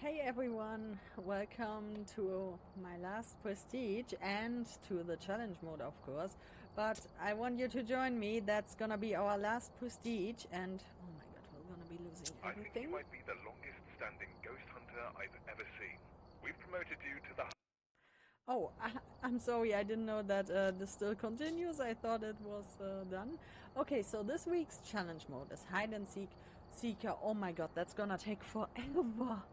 Hey everyone, welcome to my last prestige and to the challenge mode, of course. But I want you to join me. That's gonna be our last prestige, and oh my god, we're gonna be losing everything. I think you might be the longest standing ghost hunter I've ever seen. We've promoted you to the... Oh, I'm sorry, I didn't know that this still continues. I thought it was done. Okay, so this week's challenge mode is hide and seek seeker. Oh my god, that's gonna take forever.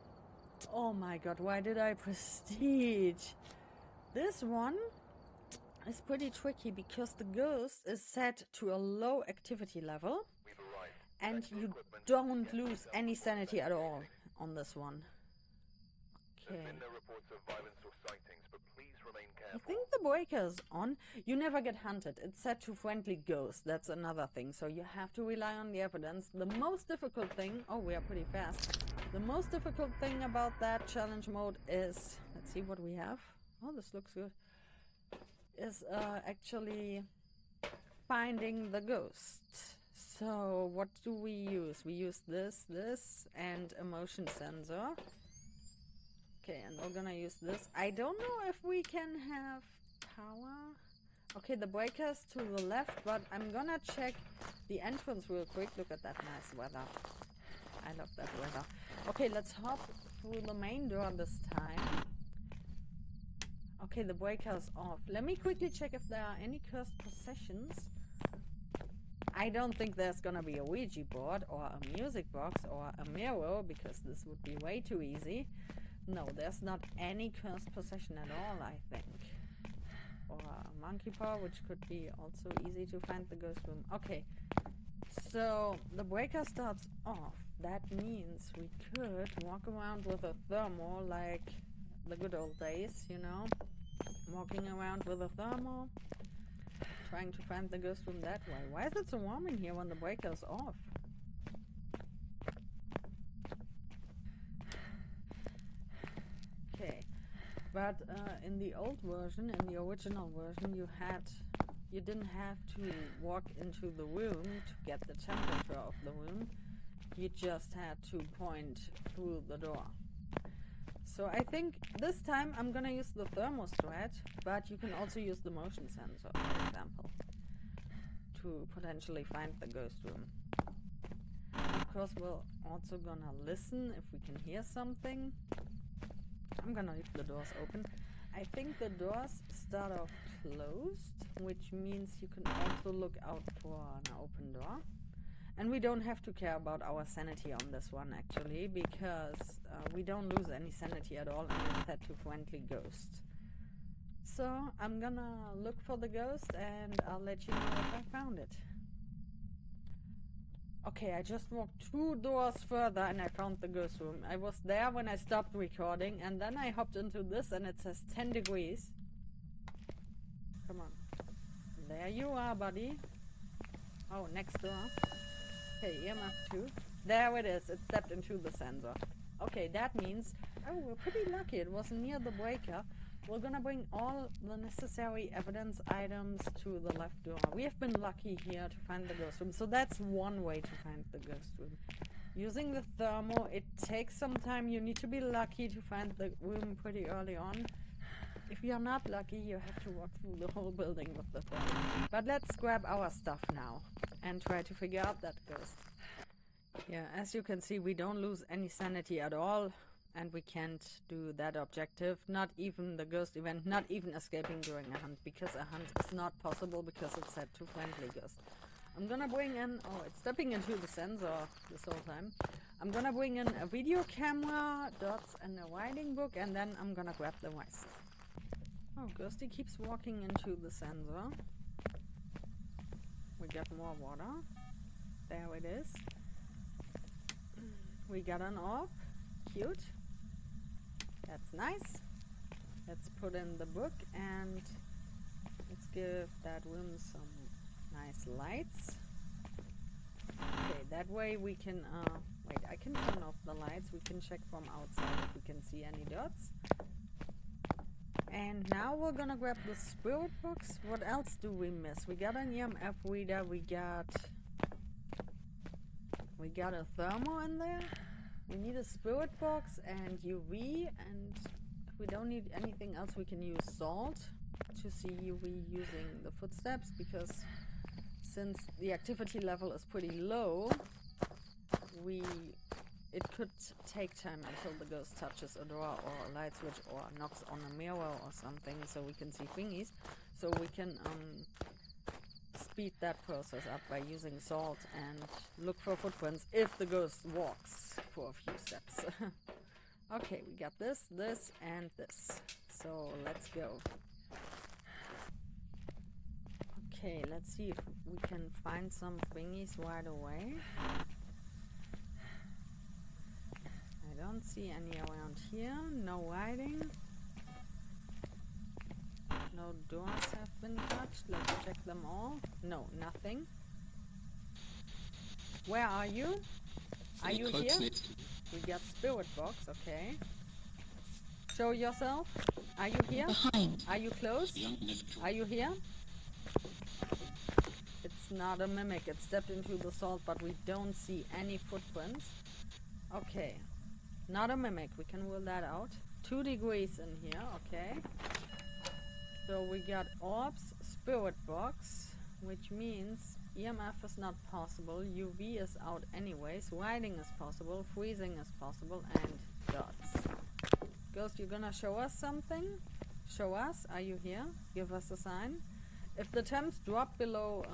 Oh my god, why did I prestige? This one is pretty tricky because the ghost is set to a low activity level and you don't lose any sanity at all on this one. Okay. There's been no reports of violence or sightings, but please remain I careful. think the breaker's on. You never get hunted. It's set to friendly ghost. That's another thing. So you have to rely on the evidence. The most difficult thing... Oh, we are pretty fast. The most difficult thing about that challenge mode is... Let's see what we have. Oh, this looks good. Is actually finding the ghost. So what do we use? We use this, and a motion sensor. Okay, and we're gonna use this. I don't know if we can have power. Okay, the breaker's to the left, but I'm gonna check the entrance real quick. Look at that nice weather. I love that weather. Okay, let's hop through the main door this time. Okay, the breaker's off. Let me quickly check if there are any cursed possessions. I don't think there's gonna be a Ouija board or a music box or a mirror, because this would be way too easy. No, there's not any cursed possession at all, I think. Or a monkey paw, which could be also easy to find the ghost room. Okay, so the breaker starts off. That means we could walk around with a thermal like the good old days, you know? Walking around with a thermal, trying to find the ghost room that way. Why is it so warm in here when the breaker's off? Okay, but in the old version, in the original version, you didn't have to walk into the room to get the temperature of the room. You just had to point through the door. So I think this time I'm gonna use the thermostat, but you can also use the motion sensor, for example, to potentially find the ghost room. Of course, we're also gonna listen if we can hear something. I'm gonna leave the doors open. I think the doors start off closed, which means you can also look out for an open door. And we don't have to care about our sanity on this one, actually, because we don't lose any sanity at all, and it's set to friendly ghosts. So I'm gonna look for the ghost, and I'll let you know if I found it. Okay, I just walked 2 doors further and I found the ghost room. I was there when I stopped recording, and then I hopped into this and it says 10 degrees. Come on. There you are, buddy. Oh, next door. Okay, EMF 2. There it is. It stepped into the sensor. Okay, that means... Oh, we're pretty lucky. It was near the breaker. We're gonna bring all the necessary evidence items to the left door. We have been lucky here to find the ghost room. So that's one way to find the ghost room. Using the thermal, it takes some time. You need to be lucky to find the room pretty early on. If you're not lucky, you have to walk through the whole building with the thermal. But let's grab our stuff now and try to figure out that ghost. Yeah, as you can see, we don't lose any sanity at all, and we can't do that objective, not even the ghost event, not even escaping during a hunt, because a hunt is not possible because it's set to friendly ghost. I'm gonna bring in... Oh, it's stepping into the sensor this whole time. I'm gonna bring in a video camera, dots, and a writing book, and then I'm gonna grab the rest. Oh, Ghosty keeps walking into the sensor. We got more water. There it is. We got an orb. Cute. That's nice. Let's put in the book and let's give that room some nice lights. Okay, that way we can... wait, I can turn off the lights. We can check from outside if we can see any dots. And now we're gonna grab the spirit box. What else do we miss? We got an EMF reader. We got a thermal in there. We need a spirit box and UV, and if we don't need anything else, we can use salt to see UV using the footsteps, because since the activity level is pretty low, it could take time until the ghost touches a door or a light switch or knocks on a mirror or something, so we can see thingies. So we can speed that process up by using salt and look for footprints if the ghost walks for a few steps. Okay, we got this, this, and this. So let's go. Okay, let's see if we can find some thingies right away. I don't see any around here. No writing. No doors have been touched. Let's check them all. No, nothing. Where are you? Are you here? We got spirit box, okay. Show yourself. Are you here? Behind. Are you close? Are you here? It's not a mimic. It stepped into the salt, but we don't see any footprints. Okay. Not a mimic. We can rule that out. 2 degrees in here, okay. So we got orbs, spirit box, which means EMF is not possible, UV is out anyways, writing is possible, freezing is possible, and dots. Ghost, you're gonna show us something? Show us. Are you here? Give us a sign. If the temps drop below,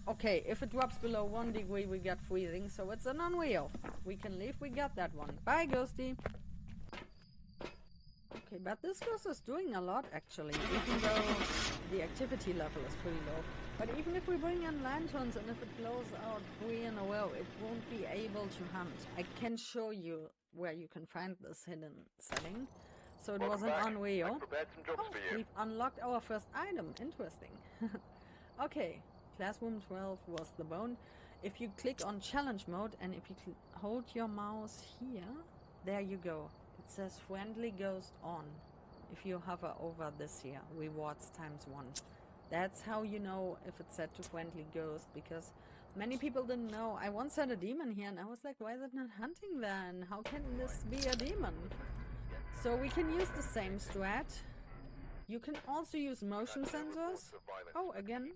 okay, if it drops below 1 degree, we get freezing, so it's an unreal. We can leave, we got that one. Bye, Ghosty. Okay, but this ghost is doing a lot, actually, even though the activity level is pretty low. But even if we bring in lanterns and if it blows out 3 in a row, it won't be able to hunt. I can show you where you can find this hidden setting. So it was an unreal. We've unlocked our first item. Interesting. Okay, classroom 12 was the bone. If you click on challenge mode and if you hold your mouse here, there you go. It says friendly ghost on. If you hover over this here, rewards ×1. That's how you know if it's set to friendly ghost, because many people didn't know. I once had a demon here and I was like, why is it not hunting then? How can this be a demon? So we can use the same strat. You can also use motion sensors. Oh, again.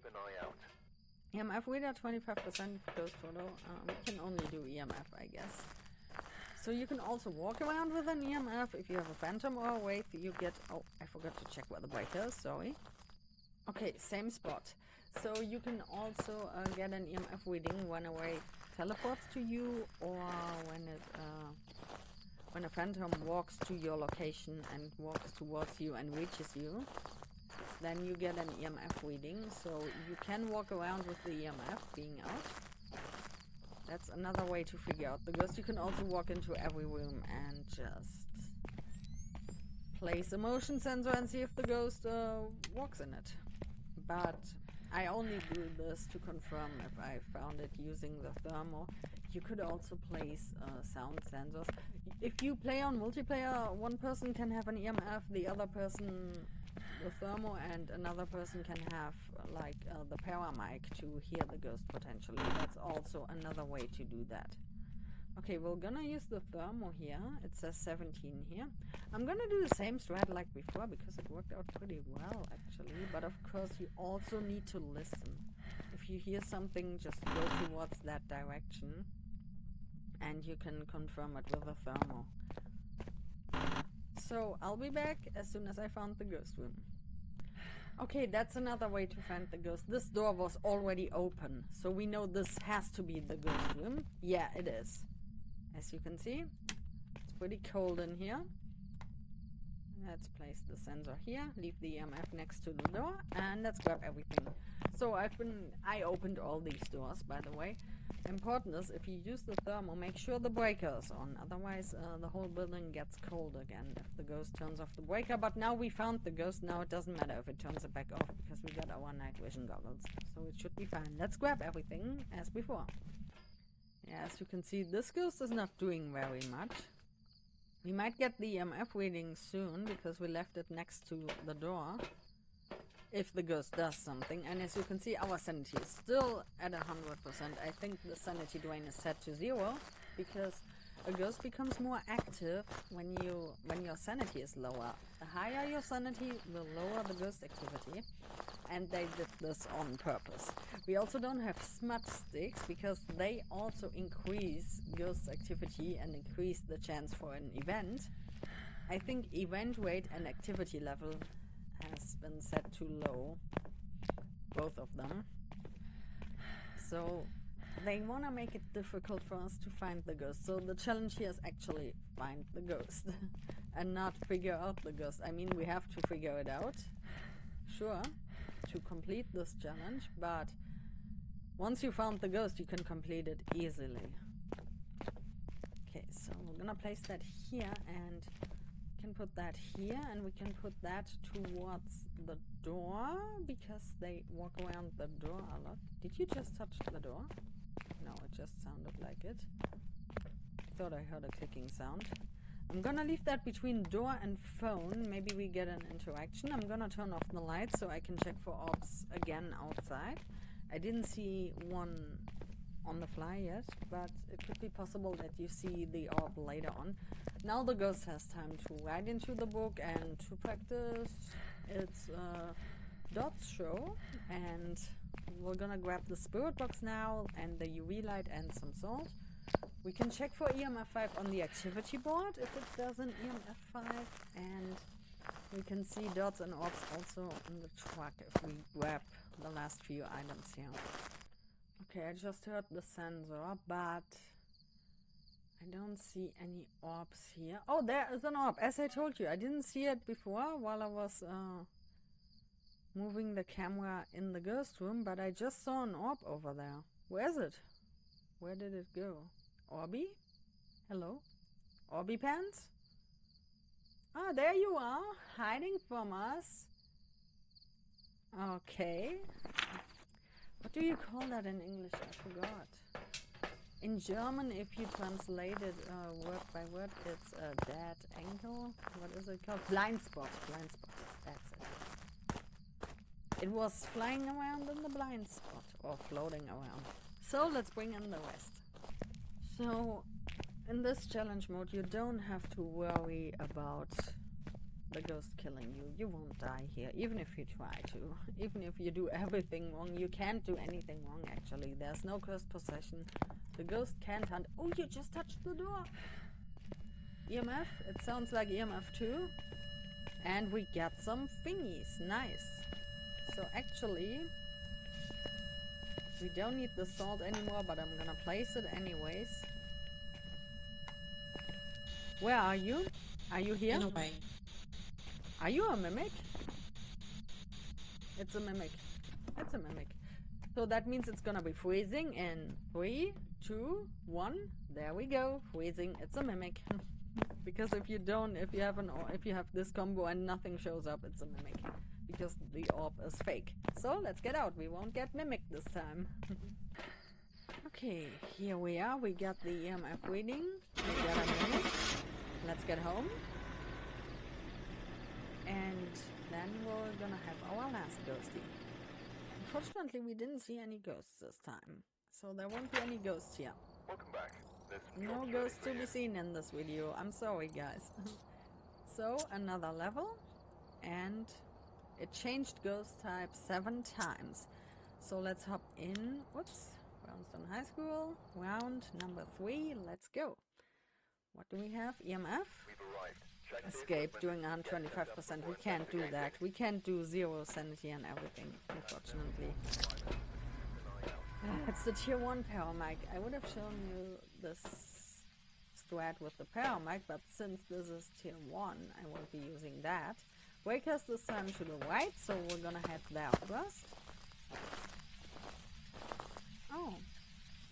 EMF Reader 25% ghost photo. We can only do EMF, I guess. So you can also walk around with an EMF. If you have a phantom or a wraith, you get... Oh, I forgot to check where the breaker is, sorry. Okay, same spot. So you can also get an EMF reading when a wraith teleports to you, or when a phantom walks to your location and walks towards you and reaches you. Then you get an EMF reading, so you can walk around with the EMF being out. That's another way to figure out the ghost. You can also walk into every room and just place a motion sensor and see if the ghost walks in it. But I only do this to confirm if I found it using the thermo. You could also place sound sensors. If you play on multiplayer, one person can have an EMF, the other person the thermo, and another person can have like the paramic to hear the ghost potentially. That's also another way to do that. Okay, we're gonna use the thermo here. It says 17 here. I'm gonna do the same strat like before because it worked out pretty well actually, but of course you also need to listen. If you hear something, just go towards that direction and you can confirm it with a thermo. So I'll be back as soon as I found the ghost room. Okay, that's another way to find the ghost. This door was already open, so we know this has to be the ghost room. Yeah, it is. As you can see, it's pretty cold in here. Let's place the sensor here, leave the EMF next to the door, and let's grab everything. So I opened all these doors, by the way. Important is, if you use the thermo, make sure the breaker is on, otherwise the whole building gets cold again if the ghost turns off the breaker. But now we found the ghost, now it doesn't matter if it turns it back off because we got our night vision goggles, so it should be fine. Let's grab everything as before. Yeah, as you can see, this ghost is not doing very much. We might get the EMF reading soon because we left it next to the door. If the ghost does something, and as you can see, our sanity is still at 100%. I think the sanity drain is set to 0 because a ghost becomes more active when your sanity is lower. The higher your sanity, the lower the ghost activity. And they did this on purpose. We also don't have smudge sticks because they also increase ghost activity and increase the chance for an event. I think event rate and activity level has been set too low, both of them. So they want to make it difficult for us to find the ghost. So the challenge here is actually find the ghost and not figure out the ghost. I mean, we have to figure it out, sure, to complete this challenge, but once you found the ghost, you can complete it easily. Okay, so we're gonna place that here, and we can put that here, and we can put that towards the door, because they walk around the door a lot. Did you just touch the door? No, it just sounded like it. I thought I heard a clicking sound. I'm gonna leave that between door and phone. Maybe we get an interaction. I'm gonna turn off the lights so I can check for orbs again outside. I didn't see one on the fly yet, but it could be possible that you see the orb later on. Now the ghost has time to write into the book and to practice its dots show. And we're gonna grab the spirit box now and the UV light and some salt. We can check for EMF 5 on the activity board if it does an EMF 5, and we can see dots and orbs also in the truck if we grab the last few items here. Okay, I just heard the sensor, but I don't see any orbs here. Oh, there is an orb, as I told you. I didn't see it before while I was moving the camera in the ghost room, but I just saw an orb over there. Where is it? Where did it go? Orby? Hello? Orby pants? Ah, there you are, hiding from us. Okay. What do you call that in English? I forgot. In German, if you translate it word by word, it's a dead ankle. What is it called? Blind spot. Blind spot. That's it. It was flying around in the blind spot, or floating around. So let's bring in the rest. So, in this challenge mode, you don't have to worry about the ghost killing you. You won't die here, even if you try to. Even if you do everything wrong, you can't do anything wrong, actually. There's no cursed possession. The ghost can't hunt. Oh, you just touched the door! EMF? It sounds like EMF 2. And we get some thingies. Nice. So, actually, we don't need the salt anymore, but I'm gonna place it anyways. Where are you? Are you here? In a way. Are you a mimic? It's a mimic. It's a mimic. So that means it's gonna be freezing in 3, 2, 1. There we go. Freezing. It's a mimic. Because if you have this combo and nothing shows up, it's a mimic. Because the orb is fake. So let's get out. We won't get mimicked this time. Okay, here we are. We got the EMF reading. We got a mimic. Let's get home. And then we're gonna have our last ghostie. Unfortunately, we didn't see any ghosts this time. So there won't be any ghosts here. Welcome back. There's some No jobs ghosts ready to for be you. seen in this video. I'm sorry, guys. So, another level. And it changed ghost type 7 times. So let's hop in. Whoops. Brownstone High School. Round number 3. Let's go. What do we have? EMF? We've arrived. Check the Escape equipment. doing 125%. We can't do that. We can't do 0 sanity and everything, unfortunately. It's the tier 1 Paramic. I would have shown you this strat with the Paramic, but since this is tier 1, I won't be using that. Breakers this time to the right, so we're gonna head there first. Oh,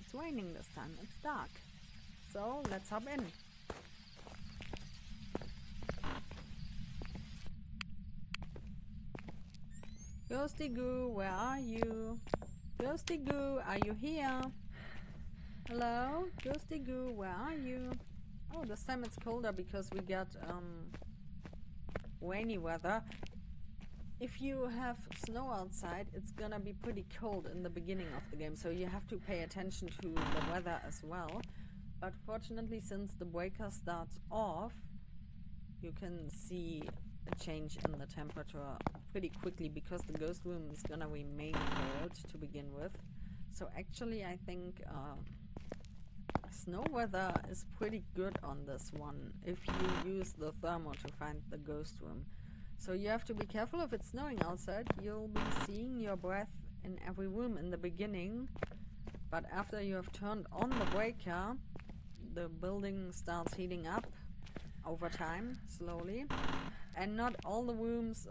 it's raining this time. It's dark. So let's hop in. Ghosty Goo, where are you? Ghosty Goo, are you here? Hello? Ghosty Goo, where are you? Oh, this time it's colder because we got rainy weather. If you have snow outside, it's gonna be pretty cold in the beginning of the game, so you have to pay attention to the weather as well. But fortunately, since the breaker starts off, you can see a change in the temperature pretty quickly because the ghost room is gonna remain cold to begin with. So actually I think snow weather is pretty good on this one if you use the thermo to find the ghost room. So you have to be careful if it's snowing outside. You'll be seeing your breath in every room in the beginning, but after you have turned on the breaker, the building starts heating up over time, slowly, and not all the rooms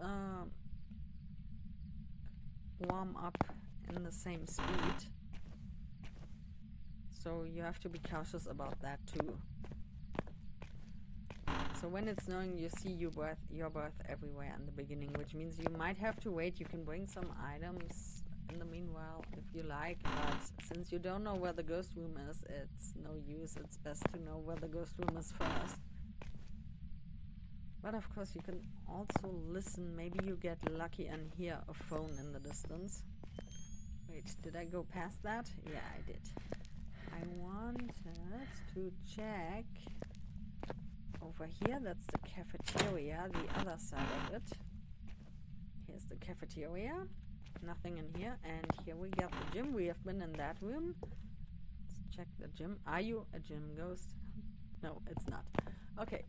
warm up in the same speed. So you have to be cautious about that too. So when it's snowing, you see your breath everywhere in the beginning, which means you might have to wait. You can bring some items in the meanwhile if you like, but since you don't know where the ghost room is, it's no use. It's best to know where the ghost room is first. But of course you can also listen. Maybe you get lucky and hear a phone in the distance. Wait, did I go past that? Yeah, I did. I wanted to check over here. That's the cafeteria, the other side of it. Here's the cafeteria. Nothing in here. And here we got the gym. We have been in that room. Let's check the gym. Are you a gym ghost? No, it's not. Okay.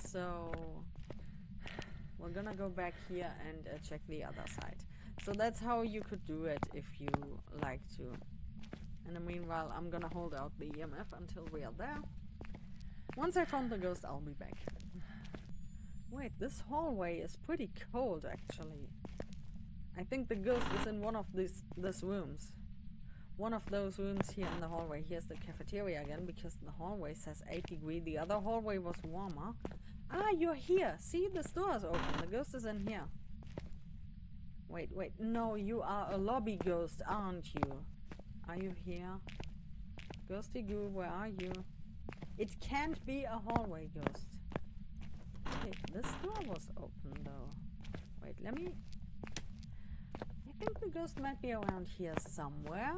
So we're gonna go back here and check the other side. So that's how you could do it if you like to. In the meanwhile, I'm gonna hold out the EMF until we are there. Once I found the ghost, I'll be back. Wait, this hallway is pretty cold actually. I think the ghost is in one of these rooms. One of those rooms here in the hallway. Here's the cafeteria again because the hallway says 8 degrees. The other hallway was warmer. Ah, you're here. See, this door is open. The ghost is in here. Wait. No, you are a lobby ghost, aren't you? Are you here? Ghosty goo, where are you? It can't be a hallway ghost. Okay, this door was open though. Wait, let me... I think the ghost might be around here somewhere,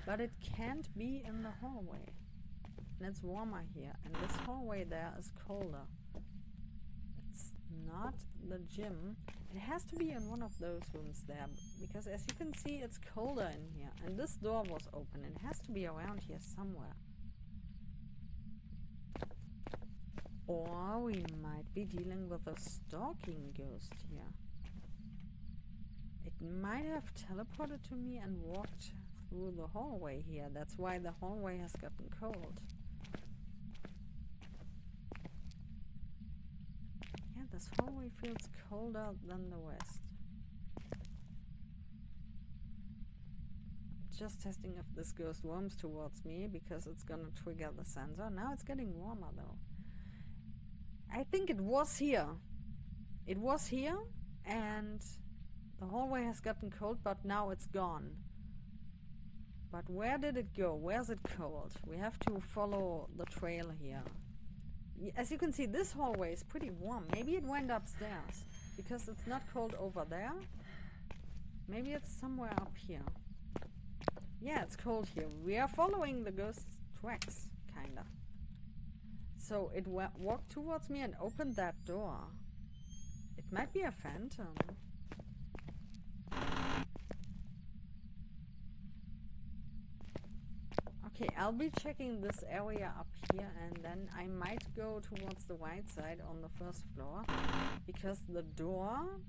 but it can't be in the hallway. And it's warmer here, and this hallway there is colder. It's not the gym. It has to be in one of those rooms there, because as you can see, it's colder in here. And this door was open. It has to be around here somewhere. Or we might be dealing with a stalking ghost here. It might have teleported to me and walked through the hallway here. That's why the hallway has gotten cold. Yeah, this hallway feels colder than the rest. Just testing if this ghost warms towards me because it's gonna trigger the sensor. Now it's getting warmer though. I think it was here. It was here and the hallway has gotten cold, but now it's gone. But where did it go? Where's it cold? We have to follow the trail here. As you can see, this hallway is pretty warm. Maybe it went upstairs because it's not cold over there. Maybe it's somewhere up here. Yeah, it's cold here. We are following the ghost's tracks, kinda. So it walked towards me and opened that door. It might be a phantom. Okay, I'll be checking this area up here and then I might go towards the right side on the first floor because the door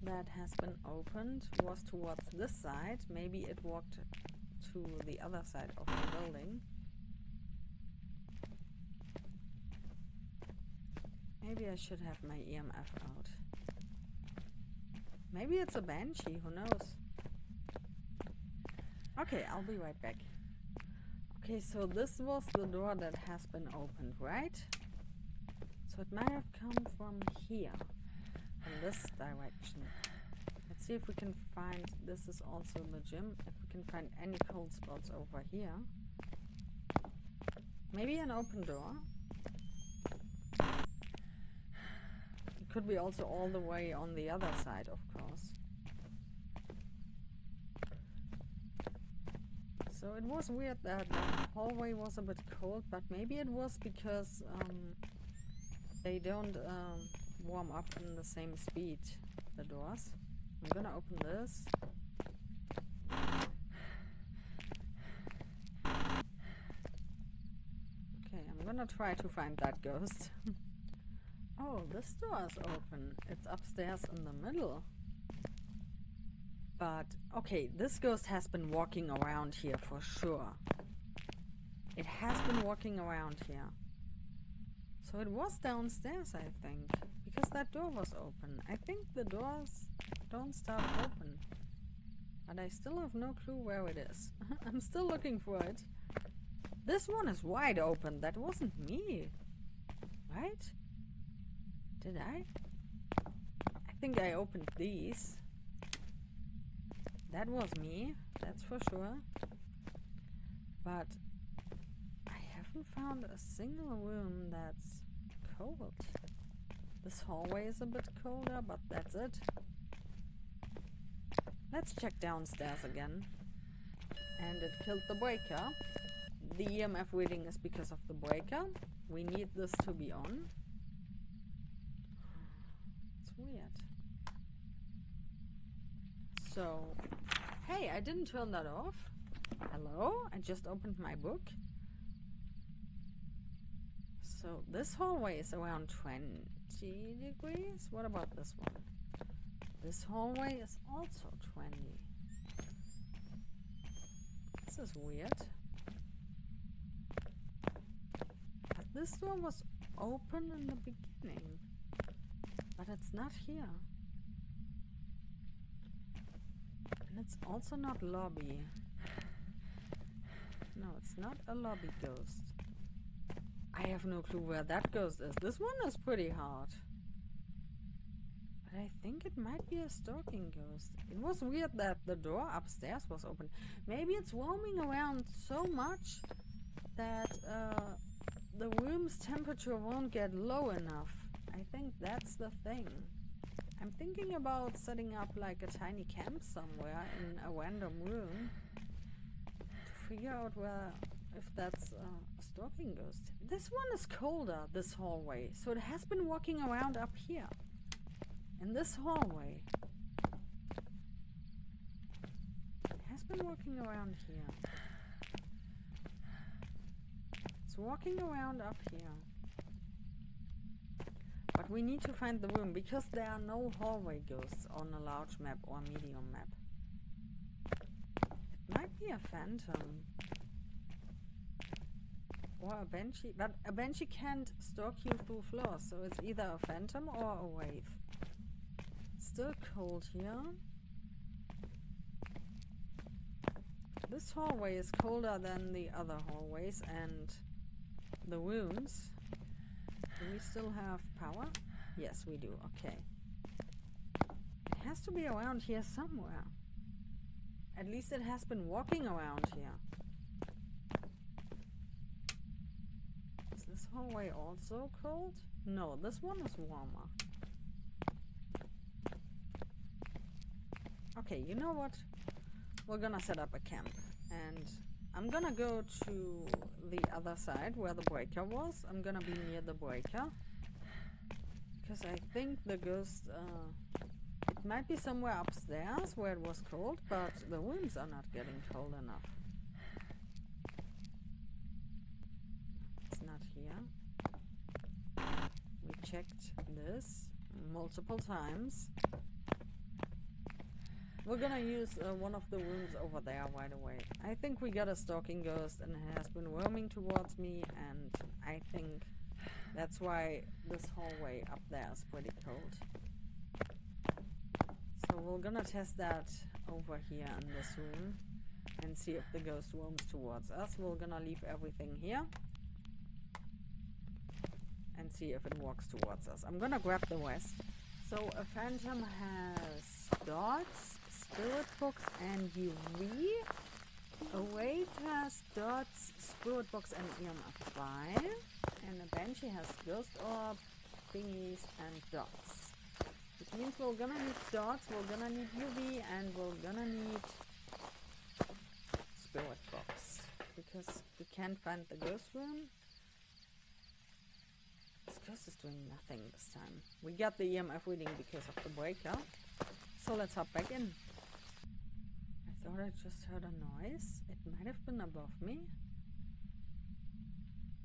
that has been opened was towards this side. Maybe it walked to the other side of the building. Maybe I should have my EMF out. Maybe it's a banshee, who knows? Okay, I'll be right back. Okay, so this was the door that has been opened, right? So it might have come from here, from this direction. Let's see if we can find, this is also the gym, if we can find any cold spots over here. Maybe an open door. It could be also all the way on the other side, of course. So it was weird that the hallway was a bit cold, but maybe it was because they don't warm up in the same speed, the doors. I'm gonna open this. Okay, I'm gonna try to find that ghost. Oh, this door is open. It's upstairs in the middle. But, okay, this ghost has been walking around here for sure. It has been walking around here. So it was downstairs, I think. Because that door was open. I think the doors don't start open. But I still have no clue where it is. I'm still looking for it. This one is wide open. That wasn't me. Right? Did I? I think I opened these. That was me, that's for sure. But I haven't found a single room that's cold. This hallway is a bit colder, but that's it. Let's check downstairs again. And it killed the breaker. The EMF reading is because of the breaker. We need this to be on. It's weird. So, hey, I didn't turn that off. Hello? I just opened my book. So, this hallway is around 20 degrees. What about this one? This hallway is also 20. This is weird. But this door was open in the beginning. But it's not here. And it's also not lobby. No, it's not a lobby ghost. I have no clue where that ghost is. This one is pretty hard. But I think it might be a stalking ghost. It was weird that the door upstairs was open. Maybe it's roaming around so much that the room's temperature won't get low enough. I think that's the thing. I'm thinking about setting up like a tiny camp somewhere in a random room to figure out where, if that's a stalking ghost. This one is colder, this hallway, so it has been walking around up here in this hallway. It has been walking around here. It's walking around up here. But we need to find the room, because there are no hallway ghosts on a large map or medium map. It might be a phantom. Or a banshee. But a banshee can't stalk you through floors, so it's either a phantom or a wraith. It's still cold here. This hallway is colder than the other hallways, and the rooms. Do we still have power? Yes, we do. Okay. It has to be around here somewhere. At least it has been walking around here. Is this hallway also cold? No, this one is warmer. Okay, you know what? We're gonna set up a camp. And I'm gonna go to the other side where the breaker was. I'm gonna be near the breaker. Because I think the ghost, it might be somewhere upstairs where it was cold, but the rooms are not getting cold enough. It's not here. We checked this multiple times. We're gonna use one of the rooms over there right away. I think we got a stalking ghost and it has been roaming towards me, and I think that's why this hallway up there is pretty cold. So we're gonna test that over here in this room and see if the ghost roams towards us. We're gonna leave everything here and see if it walks towards us. I'm gonna grab the rest. So a phantom has dots, spirit box, and UV. A wraith has dots, spirit box, and EMF 5. And a banshee has ghost orb, thingies, and dots. Which means we're gonna need dots, we're gonna need UV, and we're gonna need spirit box. because we can't find the ghost room. This ghost is doing nothing this time. We got the EMF reading because of the breaker. So let's hop back in. I thought I just heard a noise. It might have been above me.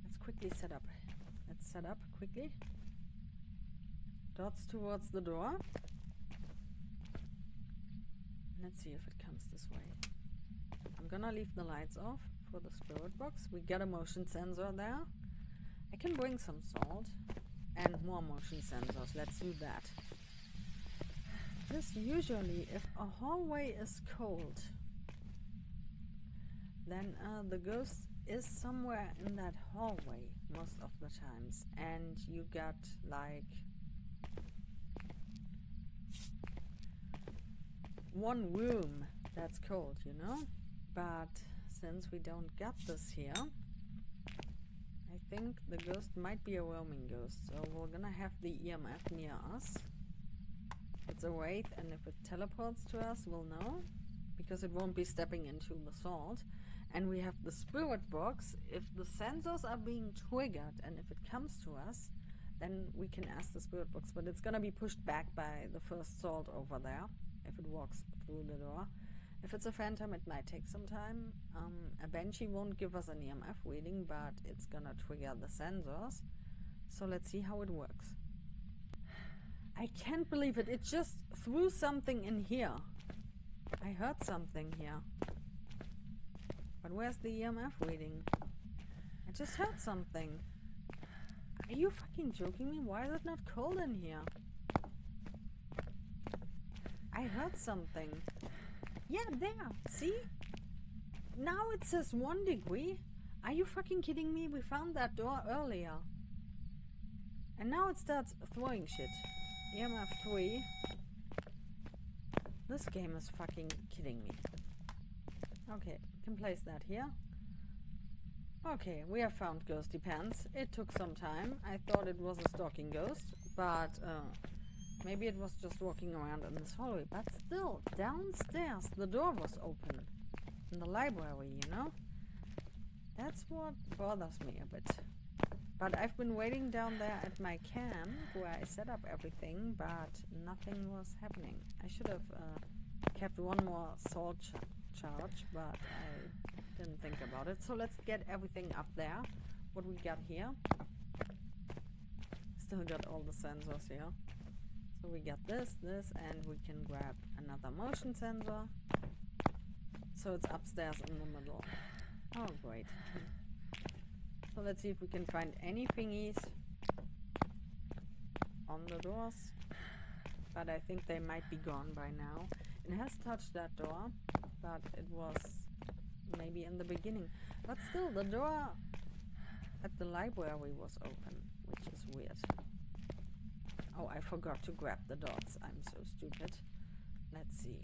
Let's quickly set up. Let's set up quickly. Dots towards the door. Let's see if it comes this way. I'm gonna leave the lights off for the spirit box. We got a motion sensor there. I can bring some salt and more motion sensors. Let's do that. Because usually if a hallway is cold, then the ghost is somewhere in that hallway most of the times. And you got like one room that's cold, you know? But since we don't get this here, I think the ghost might be a roaming ghost. So we're gonna have the EMF near us. It's a wraith, and if it teleports to us, we'll know, because it won't be stepping into the salt. And we have the spirit box. If the sensors are being triggered and if it comes to us, then we can ask the spirit box, but it's gonna be pushed back by the first salt over there if it walks through the door. If it's a phantom, it might take some time. A banshee won't give us an EMF reading, but it's gonna trigger the sensors. So let's see how it works. I can't believe it. It just threw something in here. I heard something here. But where's the EMF reading? I just heard something. Are you fucking joking me? Why is it not cold in here? I heard something. Yeah, there. See? Now it says 1 degree. Are you fucking kidding me? We found that door earlier. And now it starts throwing shit. EMF 3. This game is fucking kidding me. Okay, we can place that here. Okay, we have found ghosty pants. It took some time. I thought it was a stalking ghost, but maybe it was just walking around in this hallway. But still, downstairs the door was open. In the library, you know? That's what bothers me a bit. But I've been waiting down there at my camp where I set up everything, but nothing was happening. I should have kept one more salt charge, but I didn't think about it. So let's get everything up there. What we got here? Still got all the sensors here. So we got this, and we can grab another motion sensor. So it's upstairs in the middle. Oh, great. So let's see if we can find any thingies on the doors. But I think they might be gone by now. It has touched that door, but it was maybe in the beginning. But still, the door at the library was open, which is weird. Oh, I forgot to grab the dots. I'm so stupid. Let's see.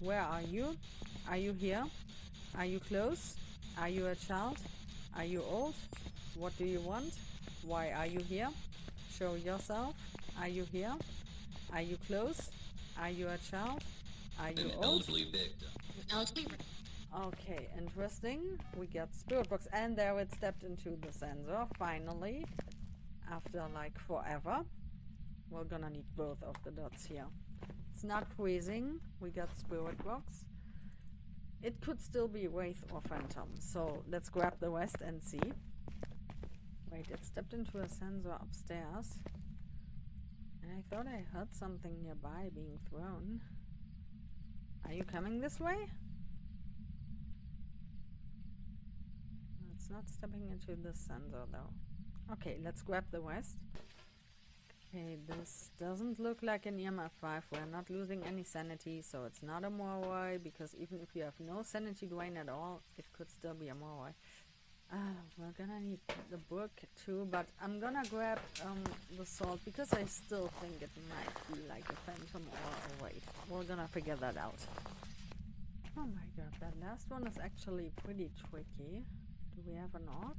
Where are you? Are you here? Are you close? Are you a child? Are you old? What do you want? Why are you here? Show yourself. Are you here? Are you close? Are you a child? Are you old? Okay, interesting. We got spirit box, and there it stepped into the sensor, finally. After like forever. We're gonna need both of the dots here. It's not freezing. We got spirit box. It could still be wraith or phantom, so let's grab the rest and see. Wait, it stepped into a sensor upstairs. And I thought I heard something nearby being thrown. Are you coming this way? It's not stepping into this sensor though. Okay, let's grab the rest. Okay, this doesn't look like an EMF 5. We're not losing any sanity, so it's not a Moroi, because even if you have no Sanity Drain at all, it could still be a Moroi. We're gonna need the book too, but I'm gonna grab the salt, because I still think it might be like a phantom or a wraith. We're gonna figure that out. Oh my god, that last one is actually pretty tricky. Do we have an orb?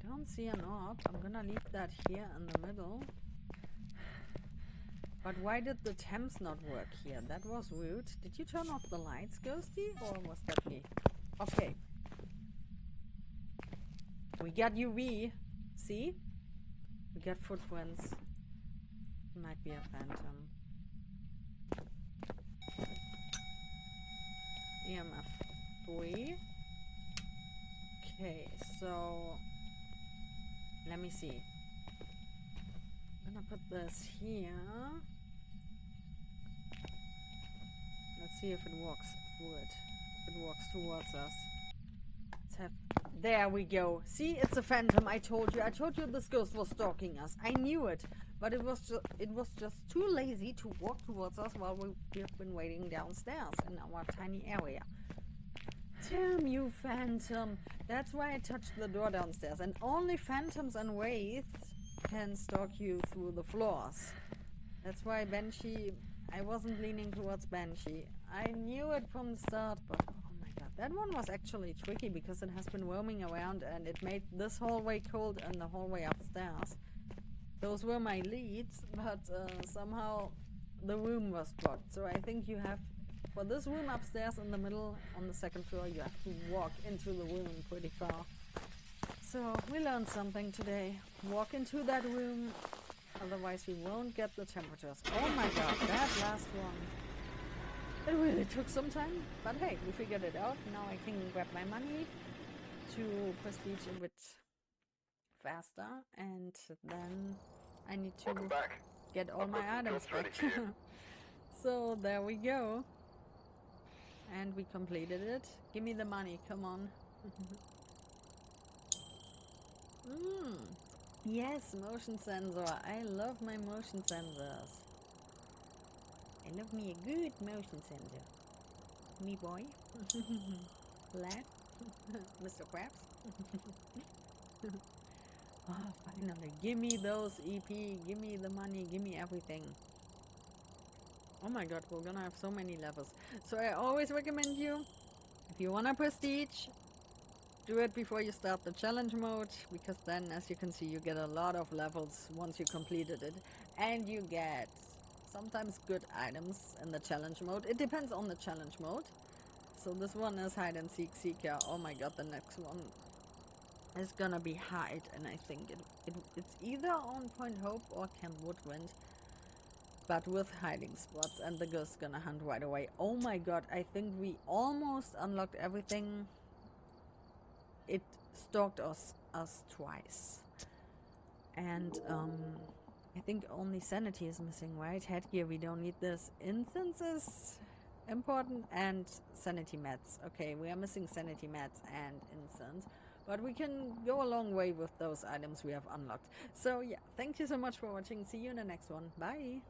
I don't see an orb. I'm gonna leave that here in the middle. But why did the temps not work here? That was rude. Did you turn off the lights, Ghosty? Or was that me? Okay. We got UV. See? We got footprints. Might be a phantom. EMF 3. Okay, so let me see. I'm gonna put this here. Let's see if it walks through it. If it walks towards us. Let's have. There we go. See, it's a phantom. I told you. I told you this ghost was stalking us. I knew it, but it was just too lazy to walk towards us while we've been waiting downstairs in our tiny area. Damn you, phantom! That's why I touched the door downstairs, and only phantoms and wraiths can stalk you through the floors. That's why Banshee. I wasn't leaning towards Banshee. I knew it from the start, but oh my god, that one was actually tricky because it has been roaming around and it made this hallway cold and the hallway upstairs. Those were my leads, but somehow the room was blocked. So I think you have, for this room upstairs in the middle on the second floor, you have to walk into the room pretty far. So we learned something today. Walk into that room, otherwise we won't get the temperatures. Oh my god, that last one. It really took some time, but hey, we figured it out. Now I can grab my money to prestige a bit faster, and then I need to get all my items back. So there we go. And we completed it. Give me the money, come on. Yes, motion sensor. I love my motion sensors. I love me a good motion sensor. Me boy. Lad. Mr. Krabs. Oh, finally. Give me those EP. Give me the money. Give me everything. Oh my god, we're gonna have so many levels. So I always recommend you, if you wanna prestige, do it before you start the challenge mode, because then, as you can see, you get a lot of levels once you completed it, and you get sometimes good items in the challenge mode. It depends on the challenge mode. So this one is hide and seek seeker. Oh my god, the next one is gonna be hide, and I think it's either on Point Hope or Camp Woodwind, but with hiding spots, and the ghost's gonna hunt right away. Oh my god, I think we almost unlocked everything. It stalked us twice. And I think only Sanity is missing, right? Headgear, we don't need this. Incense is important, and Sanity Meds. Okay, we are missing Sanity Meds and Incense, but we can go a long way with those items we have unlocked. So yeah, thank you so much for watching. See you in the next one. Bye!